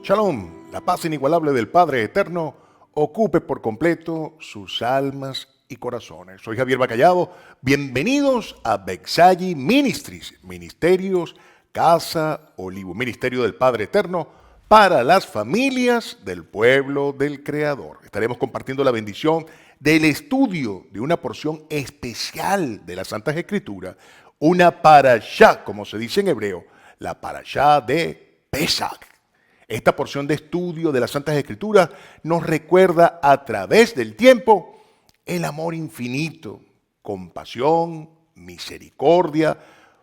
Shalom, la paz inigualable del Padre Eterno ocupe por completo sus almas y corazones. Soy Javier Bacallado, bienvenidos a Bexayi Ministries, Ministerios Casa Olivo, Ministerio del Padre Eterno para las familias del pueblo del Creador. Estaremos compartiendo la bendición del estudio de una porción especial de las Santas Escrituras, una parashá, como se dice en hebreo, la parashá de Pesach. Esta porción de estudio de las Santas Escrituras nos recuerda a través del tiempo el amor infinito, compasión, misericordia,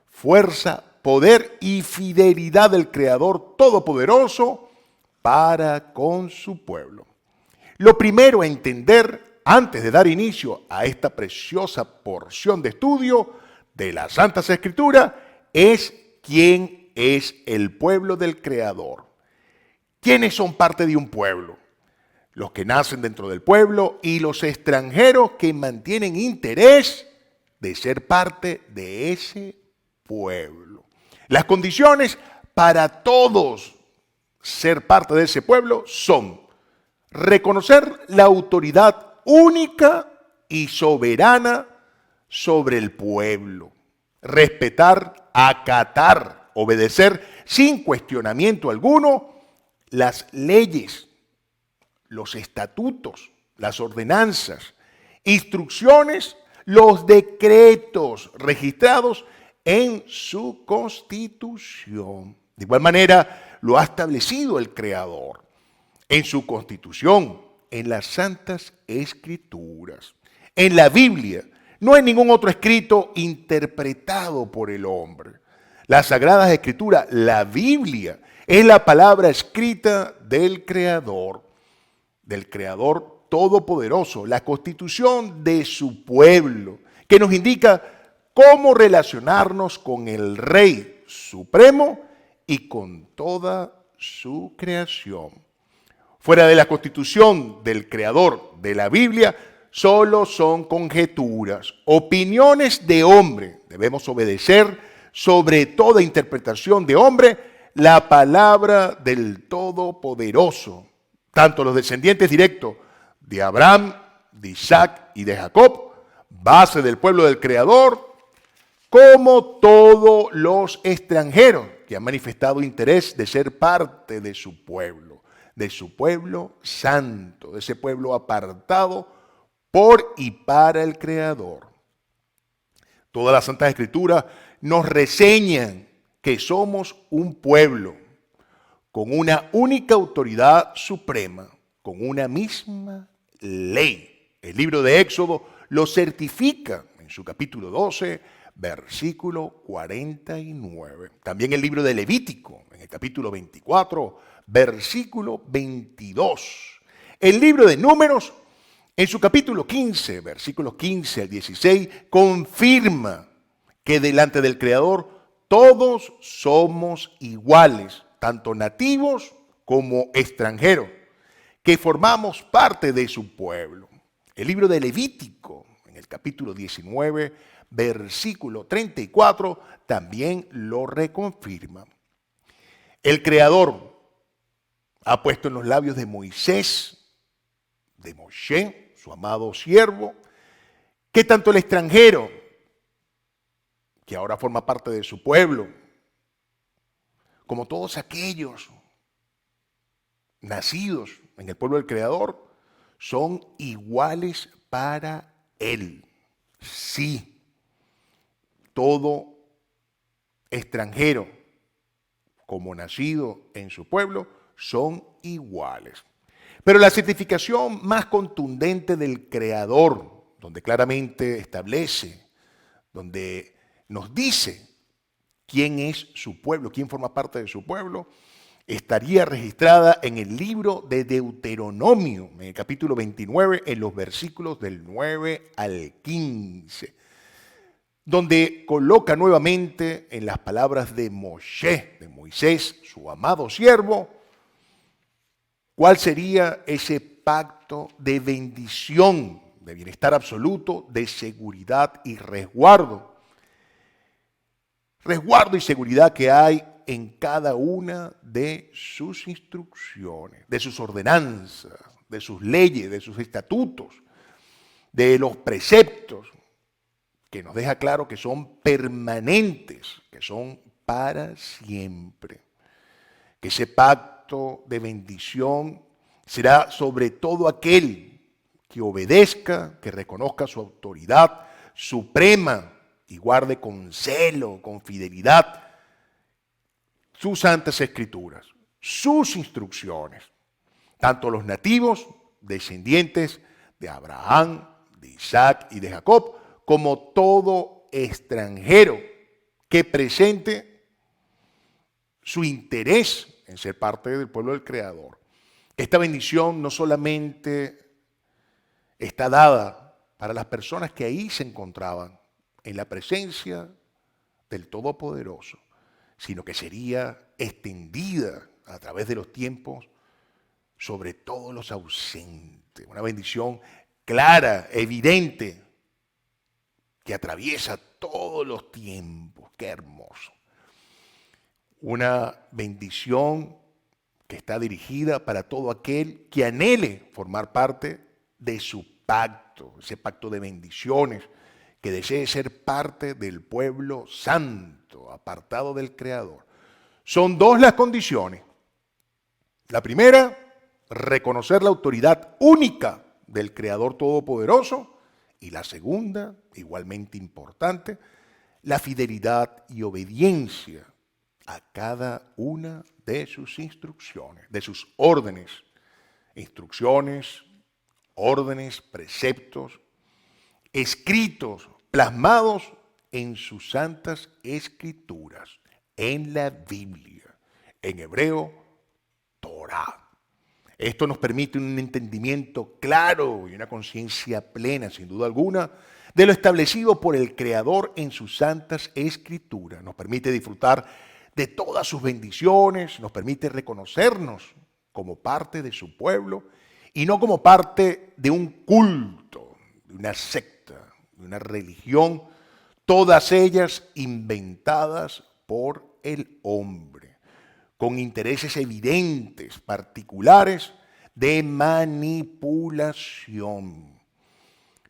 fuerza, poder y fidelidad del Creador Todopoderoso para con su pueblo. Lo primero a entender antes de dar inicio a esta preciosa porción de estudio de las Santas Escrituras es quién es el pueblo del Creador. ¿Quiénes son parte de un pueblo? Los que nacen dentro del pueblo y los extranjeros que mantienen interés de ser parte de ese pueblo. Las condiciones para todos ser parte de ese pueblo son reconocer la autoridad única y soberana sobre el pueblo, respetar, acatar, obedecer sin cuestionamiento alguno las leyes, los estatutos, las ordenanzas, instrucciones, los decretos registrados en su Constitución. De igual manera, lo ha establecido el Creador en su Constitución, en las Santas Escrituras, en la Biblia. No hay ningún otro escrito interpretado por el hombre. Las Sagradas Escrituras, la Biblia, es la palabra escrita del Creador Todopoderoso, la constitución de su pueblo, que nos indica cómo relacionarnos con el Rey Supremo y con toda su creación. Fuera de la constitución del Creador de la Biblia, solo son conjeturas, opiniones de hombre. Debemos obedecer sobre toda interpretación de hombre la palabra del Todopoderoso, tanto los descendientes directos de Abraham, de Isaac y de Jacob, base del pueblo del Creador, como todos los extranjeros que han manifestado interés de ser parte de su pueblo santo, de ese pueblo apartado por y para el Creador. Todas las Santas Escrituras nos reseñan que somos un pueblo con una única autoridad suprema, con una misma ley. El libro de Éxodo lo certifica en su capítulo 12, versículo 49. También el libro de Levítico, en el capítulo 24, versículo 22. El libro de Números, en su capítulo 15, versículos 15 al 16, confirma que delante del Creador todos somos iguales, tanto nativos como extranjeros, que formamos parte de su pueblo. El libro de Levítico, en el capítulo 19, versículo 34, también lo reconfirma. El Creador ha puesto en los labios de Moisés, de Moshe, su amado siervo, que tanto el extranjero, que ahora forma parte de su pueblo, como todos aquellos nacidos en el pueblo del Creador, son iguales para Él. Sí, todo extranjero, como nacido en su pueblo, son iguales. Pero la certificación más contundente del Creador, donde claramente establece, donde nos dice quién es su pueblo, quién forma parte de su pueblo, estaría registrada en el libro de Deuteronomio, en el capítulo 29, en los versículos del 9 al 15, donde coloca nuevamente en las palabras de Moshe, de Moisés, su amado siervo, cuál sería ese pacto de bendición, de bienestar absoluto, de seguridad y resguardo y seguridad que hay en cada una de sus instrucciones, de sus ordenanzas, de sus leyes, de sus estatutos, de los preceptos, que nos deja claro que son permanentes, que son para siempre. Que ese pacto de bendición será sobre todo aquel que obedezca, que reconozca su autoridad suprema y guarde con celo, con fidelidad, sus santas escrituras, sus instrucciones, tanto los nativos, descendientes de Abraham, de Isaac y de Jacob, como todo extranjero que presente su interés en ser parte del pueblo del Creador. Esta bendición no solamente está dada para las personas que ahí se encontraban en la presencia del Todopoderoso, sino que sería extendida a través de los tiempos sobre todos los ausentes. Una bendición clara, evidente, que atraviesa todos los tiempos. Qué hermoso. Una bendición que está dirigida para todo aquel que anhele formar parte de su pacto, ese pacto de bendiciones, que desee ser parte del pueblo santo, apartado del Creador. Son dos las condiciones. La primera, reconocer la autoridad única del Creador Todopoderoso. Y la segunda, igualmente importante, la fidelidad y obediencia a cada una de sus instrucciones, de sus órdenes, instrucciones, órdenes, preceptos, escritos, plasmados en sus santas escrituras, en la Biblia, en hebreo, Torah. Esto nos permite un entendimiento claro y una conciencia plena, sin duda alguna, de lo establecido por el Creador en sus santas escrituras. Nos permite disfrutar de todas sus bendiciones, nos permite reconocernos como parte de su pueblo y no como parte de un culto, de una secta, de una religión, todas ellas inventadas por el hombre, con intereses evidentes, particulares, de manipulación,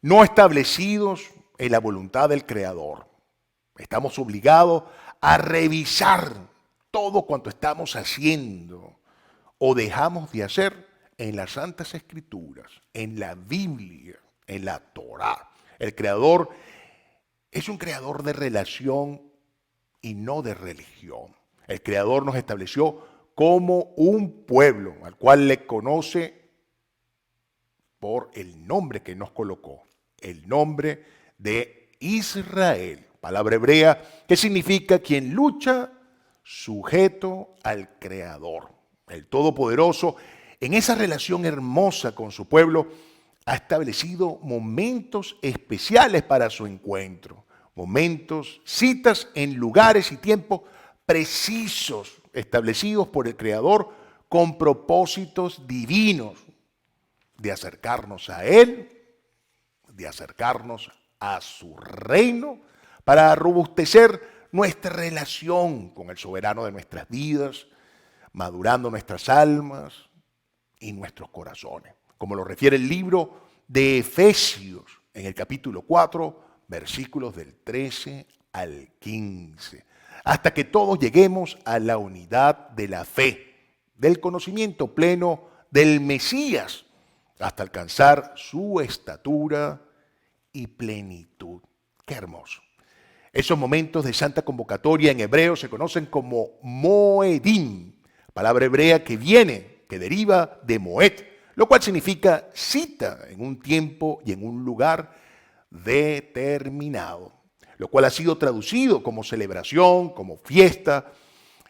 no establecidos en la voluntad del Creador. Estamos obligados a revisar todo cuanto estamos haciendo o dejamos de hacer en las Santas Escrituras, en la Biblia, en la Torá. El Creador es un creador de relación y no de religión. El Creador nos estableció como un pueblo al cual le conoce por el nombre que nos colocó, el nombre de Israel, palabra hebrea que significa quien lucha sujeto al Creador. El Todopoderoso, en esa relación hermosa con su pueblo, ha establecido momentos especiales para su encuentro, momentos, citas en lugares y tiempos precisos establecidos por el Creador con propósitos divinos de acercarnos a Él, de acercarnos a su reino, para robustecer nuestra relación con el soberano de nuestras vidas, madurando nuestras almas y nuestros corazones. Como lo refiere el libro de Efesios en el capítulo 4, versículos del 13 al 15, hasta que todos lleguemos a la unidad de la fe, del conocimiento pleno del Mesías, hasta alcanzar su estatura y plenitud. ¡Qué hermoso! Esos momentos de santa convocatoria en hebreo se conocen como Moedim, palabra hebrea que deriva de Moed, lo cual significa cita en un tiempo y en un lugar determinado, lo cual ha sido traducido como celebración, como fiesta.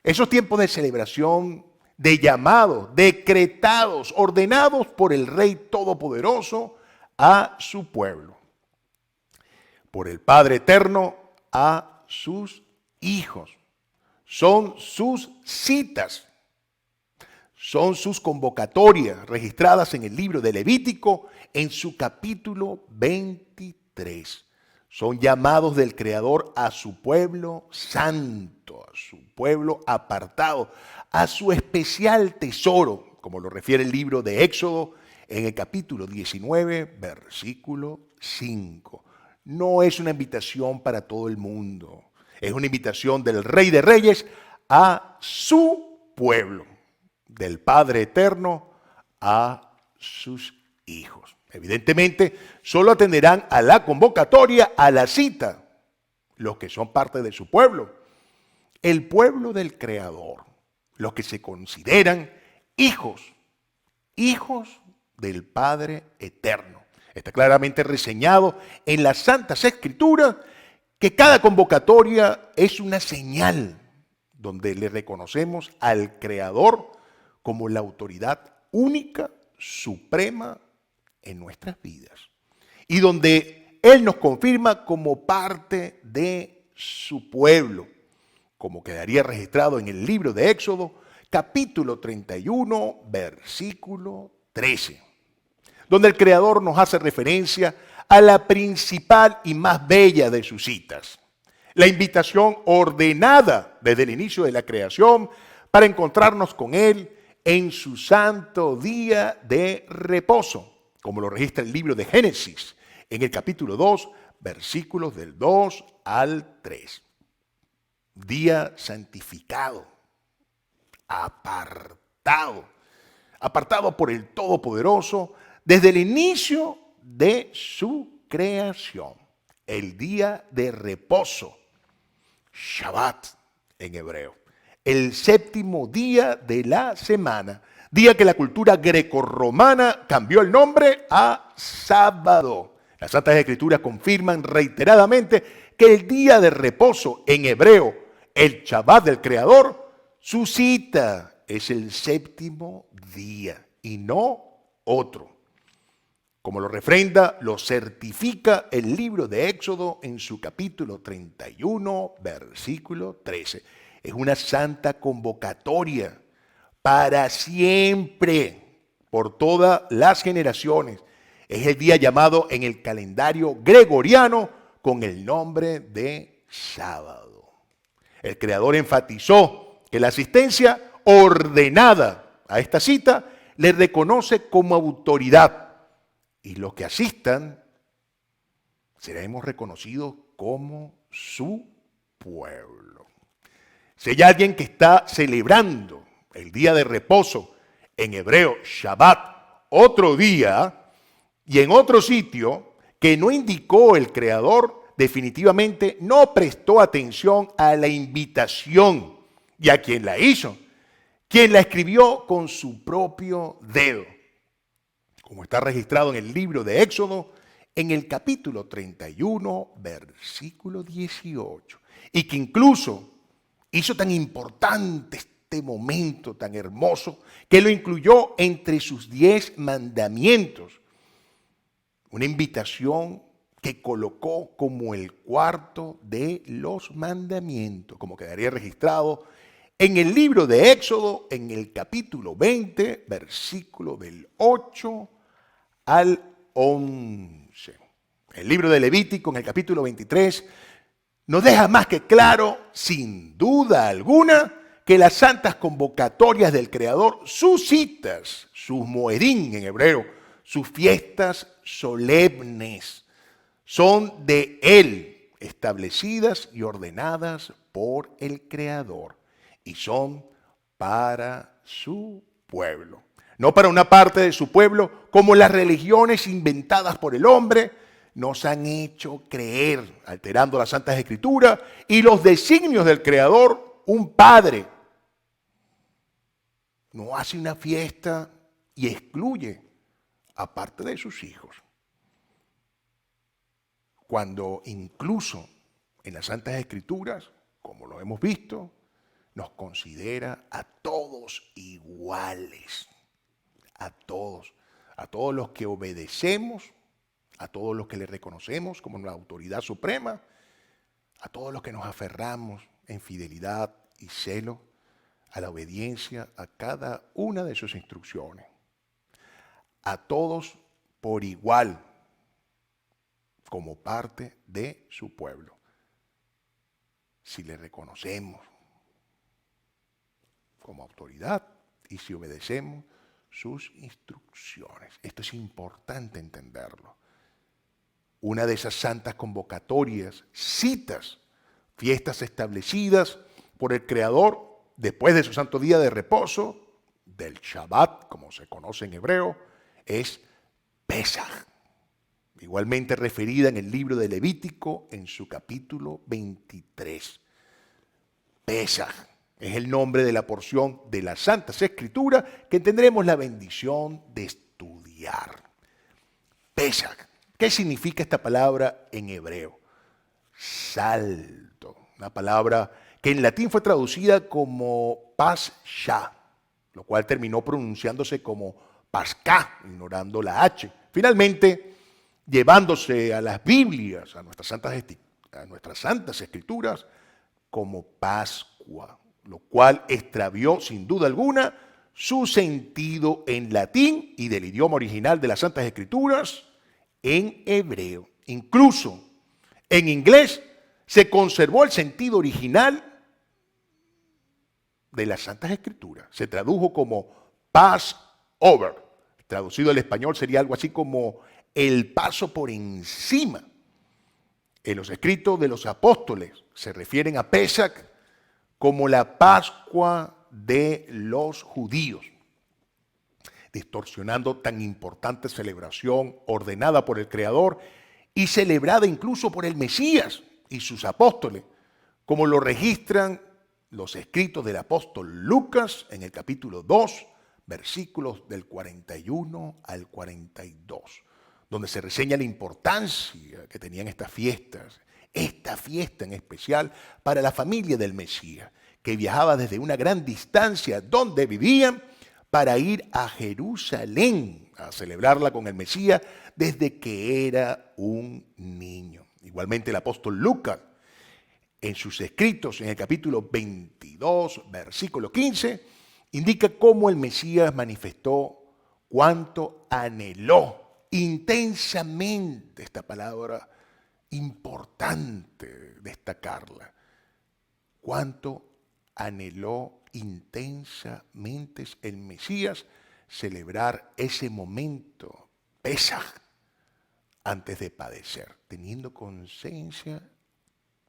Esos tiempos de celebración, de llamados, decretados, ordenados por el Rey Todopoderoso a su pueblo, por el Padre Eterno a sus hijos. Son sus citas, son sus convocatorias registradas en el libro de Levítico en su capítulo 23. Son llamados del Creador a su pueblo santo, a su pueblo apartado, a su especial tesoro, como lo refiere el libro de Éxodo en el capítulo 19, versículo 5. No es una invitación para todo el mundo, es una invitación del Rey de Reyes a su pueblo, del Padre Eterno a sus hijos. Evidentemente, solo atenderán a la convocatoria, a la cita, los que son parte de su pueblo, el pueblo del Creador, los que se consideran hijos del Padre Eterno. Está claramente reseñado en las Santas Escrituras que cada convocatoria es una señal donde le reconocemos al Creador como la autoridad única, suprema en nuestras vidas. Y donde Él nos confirma como parte de su pueblo, como quedaría registrado en el libro de Éxodo, capítulo 31, versículo 13, donde el Creador nos hace referencia a la principal y más bella de sus citas, la invitación ordenada desde el inicio de la creación para encontrarnos con Él en su santo día de reposo, como lo registra el libro de Génesis, en el capítulo 2, versículos del 2 al 3. Día santificado, apartado por el Todopoderoso desde el inicio de su creación. El día de reposo, Shabbat en hebreo. El séptimo día de la semana, día que la cultura grecorromana cambió el nombre a sábado. Las Santas Escrituras confirman reiteradamente que el día de reposo en hebreo, el Shabbat del Creador, su cita es el séptimo día y no otro. Como lo refrenda, lo certifica el libro de Éxodo en su capítulo 31, versículo 13. Es una santa convocatoria para siempre, por todas las generaciones. Es el día llamado en el calendario gregoriano con el nombre de sábado. El Creador enfatizó que la asistencia ordenada a esta cita le reconoce como autoridad, y los que asistan seremos reconocidos como su pueblo. Si hay alguien que está celebrando el día de reposo, en hebreo Shabbat, otro día y en otro sitio que no indicó el Creador, definitivamente no prestó atención a la invitación y a quien la hizo, quien la escribió con su propio dedo, como está registrado en el libro de Éxodo, en el capítulo 31, versículo 18, y que incluso hizo tan importante este momento tan hermoso que lo incluyó entre sus 10 mandamientos, una invitación que colocó como el cuarto de los mandamientos, como quedaría registrado en el libro de Éxodo, en el capítulo 20, versículo del 8 al 11. El libro de Levítico, en el capítulo 23, nos deja más que claro, sin duda alguna, que las santas convocatorias del Creador, sus citas, sus moedín en hebreo, sus fiestas solemnes, son de Él, establecidas y ordenadas por el Creador, y son para su pueblo. No para una parte de su pueblo, como las religiones inventadas por el hombre nos han hecho creer, alterando las Santas Escrituras y los designios del Creador. Un padre no hace una fiesta y excluye a parte de sus hijos, cuando incluso en las Santas Escrituras, como lo hemos visto, nos considera a todos iguales, a todos los que obedecemos, a todos los que le reconocemos como la autoridad suprema, a todos los que nos aferramos en fidelidad y celo a la obediencia a cada una de sus instrucciones. A todos por igual, como parte de su pueblo. Si le reconocemos como autoridad y si obedecemos sus instrucciones. Esto es importante entenderlo. Una de esas santas convocatorias, citas, fiestas establecidas por el Creador después de su santo día de reposo, del Shabbat, como se conoce en hebreo, es Pesaj, igualmente referida en el libro de Levítico en su capítulo 23. Pesaj es el nombre de la porción de las Santas Escrituras que tendremos la bendición de estudiar. Pesaj. ¿Qué significa esta palabra en hebreo? Salto. Una palabra que en latín fue traducida como Pascha, lo cual terminó pronunciándose como Pascá, ignorando la H. Finalmente, llevándose a las Biblias, a nuestras santas escrituras, como Pascua, lo cual extravió sin duda alguna su sentido en latín y del idioma original de las Santas Escrituras en hebreo. Incluso en inglés se conservó el sentido original de las Santas Escrituras. Se tradujo como Passover. Traducido al español sería algo así como el paso por encima. En los escritos de los apóstoles se refieren a Pesaj como la Pascua de los judíos, distorsionando tan importante celebración ordenada por el Creador y celebrada incluso por el Mesías y sus apóstoles, como lo registran los escritos del apóstol Lucas en el capítulo 2, versículos del 41 al 42, donde se reseña la importancia que tenían estas fiestas, esta fiesta en especial para la familia del Mesías, que viajaba desde una gran distancia donde vivían para ir a Jerusalén a celebrarla con el Mesías desde que era un niño. Igualmente el apóstol Lucas, en sus escritos en el capítulo 22, versículo 15, indica cómo el Mesías manifestó cuánto anheló intensamente, esta palabra importante destacarla, cuánto anheló intensamente el Mesías celebrar ese momento, Pesaj, antes de padecer, teniendo conciencia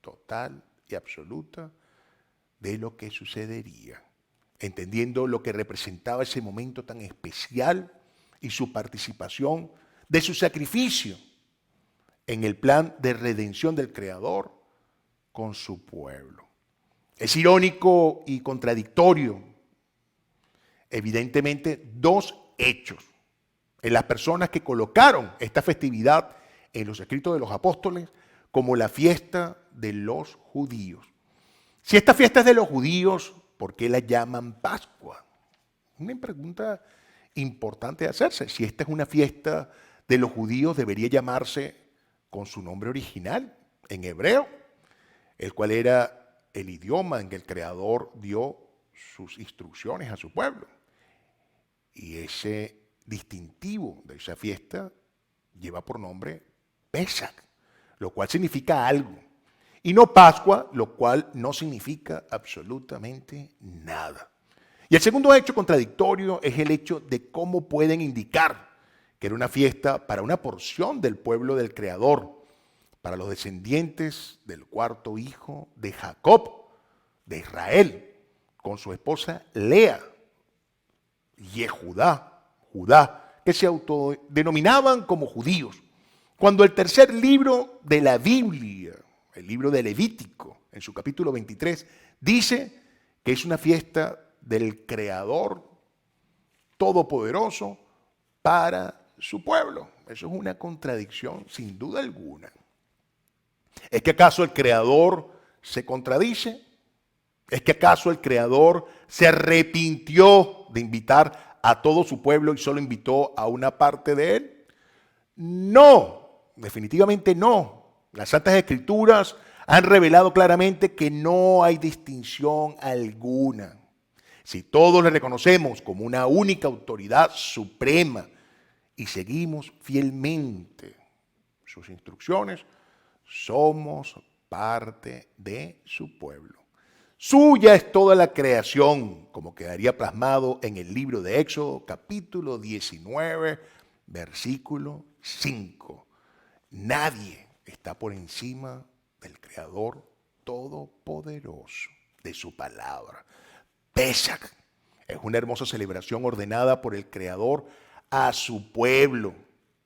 total y absoluta de lo que sucedería, entendiendo lo que representaba ese momento tan especial y su participación de su sacrificio en el plan de redención del Creador con su pueblo. Es irónico y contradictorio, evidentemente, dos hechos en las personas que colocaron esta festividad en los escritos de los apóstoles como la fiesta de los judíos. Si esta fiesta es de los judíos, ¿por qué la llaman Pascua? Una pregunta importante de hacerse. Si esta es una fiesta de los judíos, debería llamarse con su nombre original, en hebreo, el cual era el idioma en que el Creador dio sus instrucciones a su pueblo. Y ese distintivo de esa fiesta lleva por nombre Pesaj, lo cual significa algo. Y no Pascua, lo cual no significa absolutamente nada. Y el segundo hecho contradictorio es el hecho de cómo pueden indicar que era una fiesta para una porción del pueblo del Creador, para los descendientes del cuarto hijo de Jacob, de Israel, con su esposa Lea, Judá, que se autodenominaban como judíos. Cuando el tercer libro de la Biblia, el libro de Levítico, en su capítulo 23, dice que es una fiesta del Creador Todopoderoso para su pueblo. Eso es una contradicción sin duda alguna. ¿Es que acaso el Creador se contradice? ¿Es que acaso el Creador se arrepintió de invitar a todo su pueblo y solo invitó a una parte de él? No, definitivamente no. Las Santas Escrituras han revelado claramente que no hay distinción alguna. Si todos le reconocemos como una única autoridad suprema y seguimos fielmente sus instrucciones, somos parte de su pueblo. Suya es toda la creación, como quedaría plasmado en el libro de Éxodo, capítulo 19, versículo 5. Nadie está por encima del Creador Todopoderoso, de su palabra. Pesach es una hermosa celebración ordenada por el Creador a su pueblo,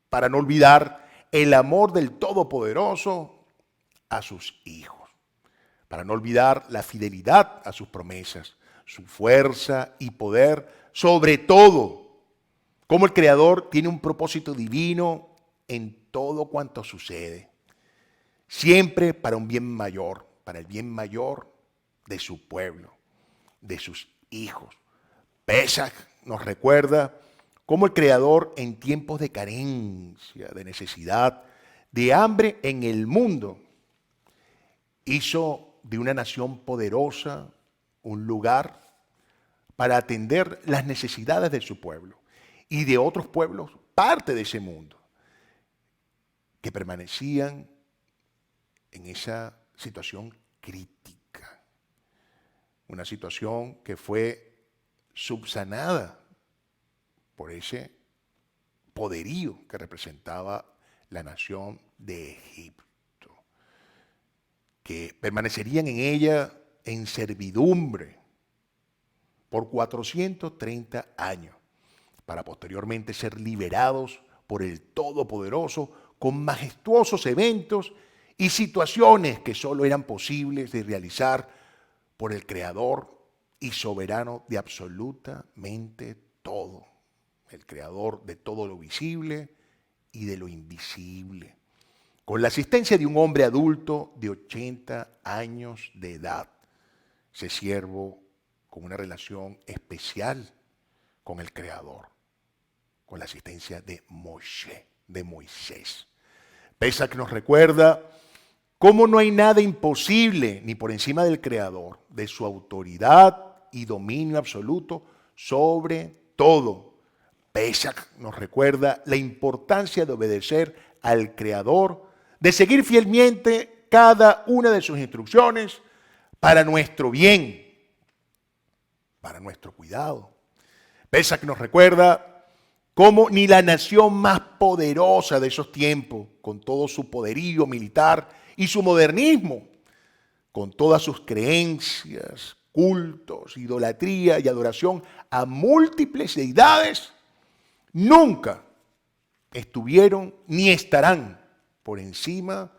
para no olvidar el amor del Todopoderoso a sus hijos, para no olvidar la fidelidad a sus promesas, su fuerza y poder, sobre todo, como el Creador tiene un propósito divino en todo cuanto sucede, siempre para un bien mayor, para el bien mayor de su pueblo, de sus hijos. Pesach nos recuerda cómo el Creador en tiempos de carencia, de necesidad, de hambre en el mundo, hizo de una nación poderosa un lugar para atender las necesidades de su pueblo y de otros pueblos, parte de ese mundo, que permanecían en esa situación crítica. Una situación que fue subsanada por ese poderío que representaba la nación de Egipto, que permanecerían en ella en servidumbre por 430 años, para posteriormente ser liberados por el Todopoderoso con majestuosos eventos y situaciones que solo eran posibles de realizar por el Creador y soberano de absolutamente todo, el Creador de todo lo visible y de lo invisible, con la asistencia de un hombre adulto de 80 años de edad, ese siervo con una relación especial con el Creador, con la asistencia de Moisés. Pesach nos recuerda cómo no hay nada imposible ni por encima del Creador, de su autoridad y dominio absoluto sobre todo. Pesach nos recuerda la importancia de obedecer al Creador, de seguir fielmente cada una de sus instrucciones para nuestro bien, para nuestro cuidado. Pesach nos recuerda cómo ni la nación más poderosa de esos tiempos, con todo su poderío militar y su modernismo, con todas sus creencias, cultos, idolatría y adoración a múltiples deidades, nunca estuvieron ni estarán por encima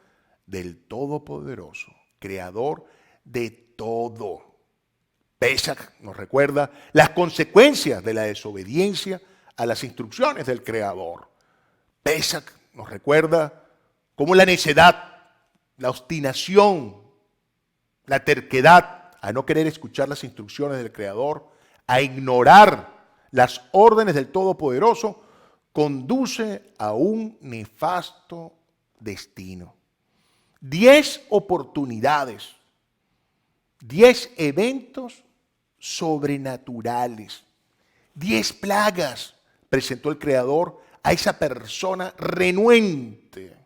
del Todopoderoso, Creador de todo. Pesach nos recuerda las consecuencias de la desobediencia a las instrucciones del Creador. Pesach nos recuerda cómo la necedad, la obstinación, la terquedad a no querer escuchar las instrucciones del Creador, a ignorar las órdenes del Todopoderoso, conduce a un nefasto destino. 10 oportunidades, 10 eventos sobrenaturales, 10 plagas presentó el Creador a esa persona renuente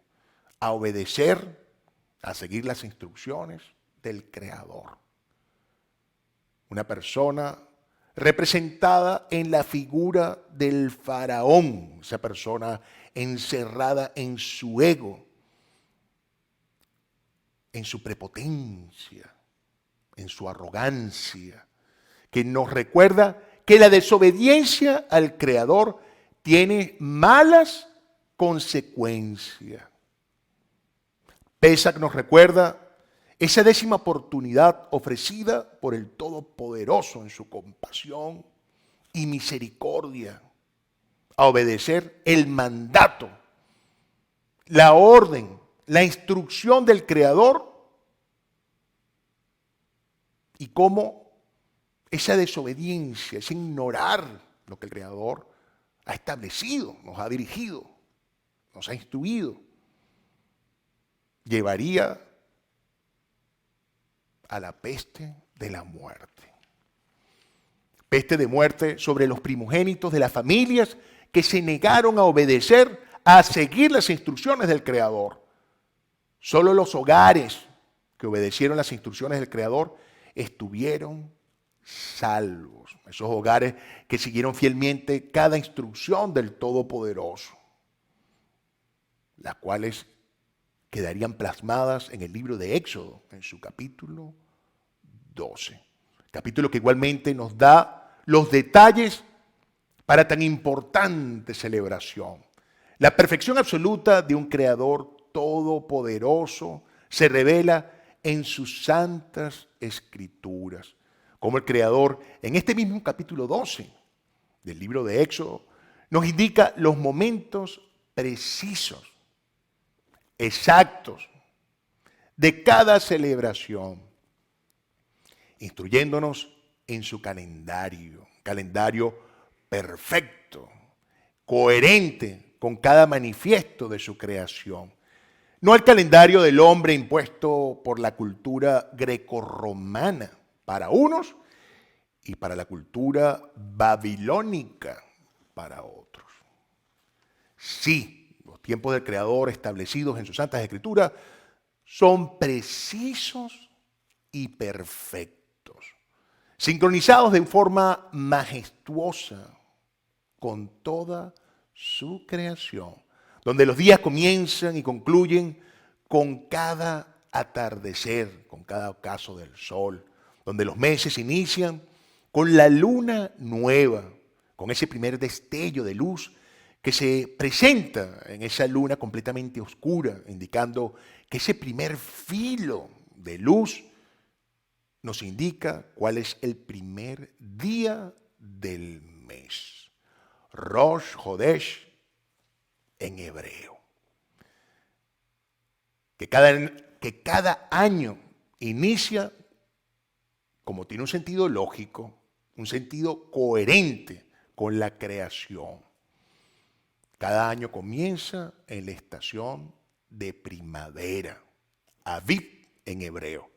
a obedecer, a seguir las instrucciones del Creador. Una persona representada en la figura del faraón, esa persona encerrada en su ego, en su prepotencia, en su arrogancia, que nos recuerda que la desobediencia al Creador tiene malas consecuencias. Pesach nos recuerda esa 10ª oportunidad ofrecida por el Todopoderoso en su compasión y misericordia a obedecer el mandato, la orden, la instrucción del Creador, y cómo esa desobediencia, ese ignorar lo que el Creador ha establecido, nos ha dirigido, nos ha instruido, llevaría a la peste de la muerte. Peste de muerte sobre los primogénitos de las familias que se negaron a obedecer a seguir las instrucciones del Creador. Solo los hogares que obedecieron las instrucciones del Creador estuvieron salvos. Esos hogares que siguieron fielmente cada instrucción del Todopoderoso, las cuales quedarían plasmadas en el libro de Éxodo, en su capítulo 12. Capítulo que igualmente nos da los detalles para tan importante celebración. La perfección absoluta de un Creador todopoderoso se revela en sus santas escrituras. Como el Creador, en este mismo capítulo 12 del libro de Éxodo, nos indica los momentos precisos, exactos, de cada celebración, instruyéndonos en su calendario perfecto, coherente con cada manifiesto de su creación. No el calendario del hombre impuesto por la cultura grecorromana para unos y para la cultura babilónica para otros. Sí, los tiempos del Creador establecidos en sus santas escrituras son precisos y perfectos, sincronizados de forma majestuosa con toda su creación, donde los días comienzan y concluyen con cada atardecer, con cada ocaso del sol, donde los meses inician con la luna nueva, con ese primer destello de luz que se presenta en esa luna completamente oscura, indicando que ese primer filo de luz nos indica cuál es el primer día del mes. Rosh Hodesh en hebreo. Que cada año inicia, como tiene un sentido lógico, un sentido coherente con la creación. Cada año comienza en la estación de primavera, Aviv en hebreo.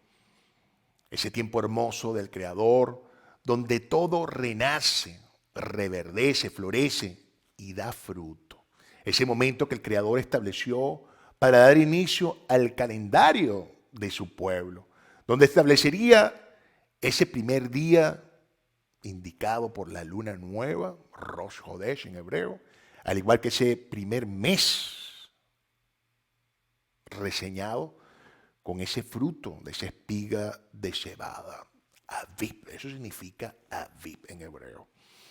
Ese tiempo hermoso del Creador, donde todo renace, reverdece, florece y da fruto. Ese momento que el Creador estableció para dar inicio al calendario de su pueblo, donde establecería ese primer día indicado por la luna nueva, Rosh Hodesh en hebreo, al igual que ese primer mes reseñado con ese fruto de esa espiga de cebada. Aviv, eso significa Aviv en hebreo.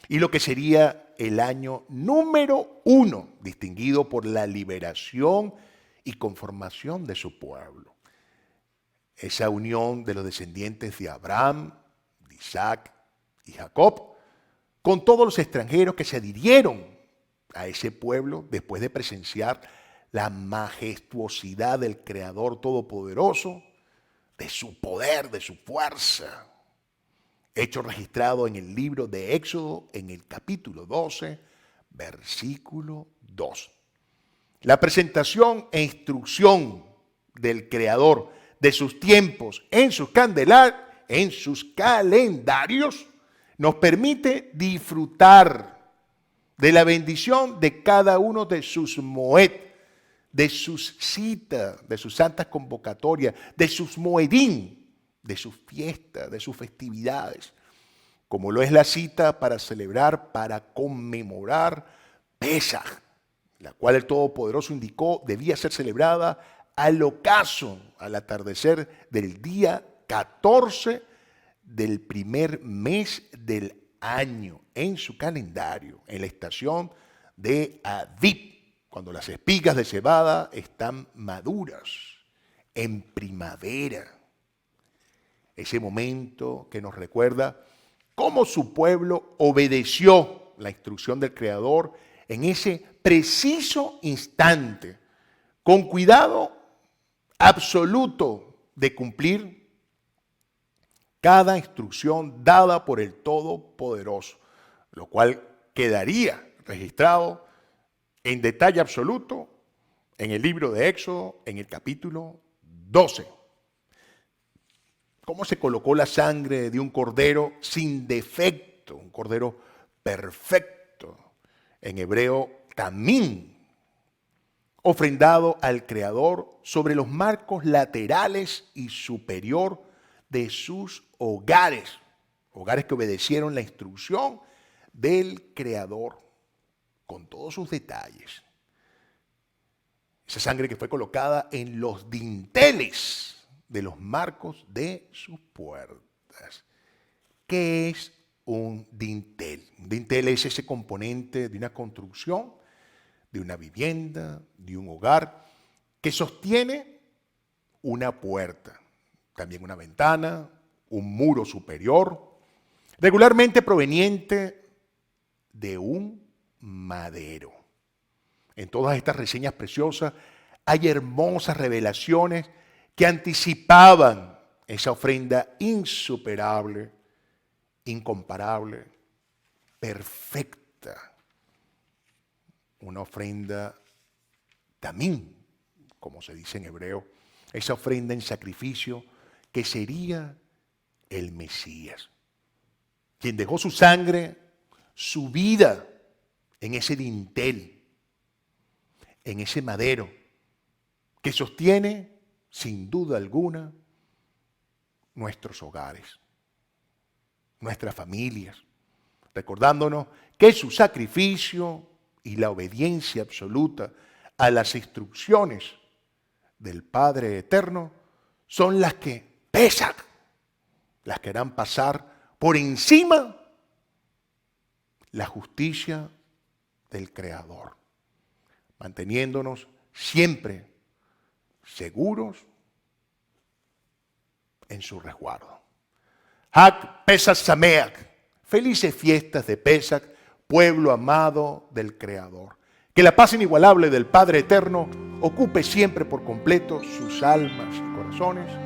Y lo que sería el año número 1, distinguido por la liberación y conformación de su pueblo. Esa unión de los descendientes de Abraham, de Isaac y Jacob, con todos los extranjeros que se adhirieron a ese pueblo después de presenciar la majestuosidad del Creador Todopoderoso, de su poder, de su fuerza. Hecho registrado en el libro de Éxodo, en el capítulo 12, versículo 2. La presentación e instrucción del Creador de sus tiempos en sus calendarios nos permite disfrutar de la bendición de cada uno de sus moed, de sus citas, de sus santas convocatorias, de sus moedín, de sus fiestas, de sus festividades, como lo es la cita para celebrar, para conmemorar Pesaj, la cual el Todopoderoso indicó debía ser celebrada al ocaso, al atardecer del día 14 del primer mes del año en su calendario, en la estación de Aviv, cuando las espigas de cebada están maduras, en primavera. Ese momento que nos recuerda cómo su pueblo obedeció la instrucción del Creador en ese preciso instante, con cuidado absoluto de cumplir cada instrucción dada por el Todopoderoso, lo cual quedaría registrado en detalle absoluto en el libro de Éxodo, en el capítulo 12. Cómo se colocó la sangre de un cordero sin defecto, un cordero perfecto, en hebreo tamín, ofrendado al Creador sobre los marcos laterales y superior de sus hogares, hogares que obedecieron la instrucción del Creador, con todos sus detalles. Esa sangre que fue colocada en los dinteles de los marcos de sus puertas. ¿Qué es un dintel? Un dintel es ese componente de una construcción, de una vivienda, de un hogar, que sostiene una puerta, también una ventana, un muro superior, regularmente proveniente de un madero. En todas estas reseñas preciosas hay hermosas revelaciones que anticipaban esa ofrenda insuperable, incomparable, perfecta. Una ofrenda tamín, como se dice en hebreo, esa ofrenda en sacrificio que sería el Mesías, quien dejó su sangre, su vida en ese dintel, en ese madero, que sostiene, sin duda alguna, nuestros hogares, nuestras familias, recordándonos que su sacrificio y la obediencia absoluta a las instrucciones del Padre Eterno son las que pesan, las que harán pasar por encima la justicia del Creador, manteniéndonos siempre seguros en su resguardo. Hag Pesach Sameach, felices fiestas de Pesach, pueblo amado del Creador. Que la paz inigualable del Padre Eterno ocupe siempre por completo sus almas y corazones.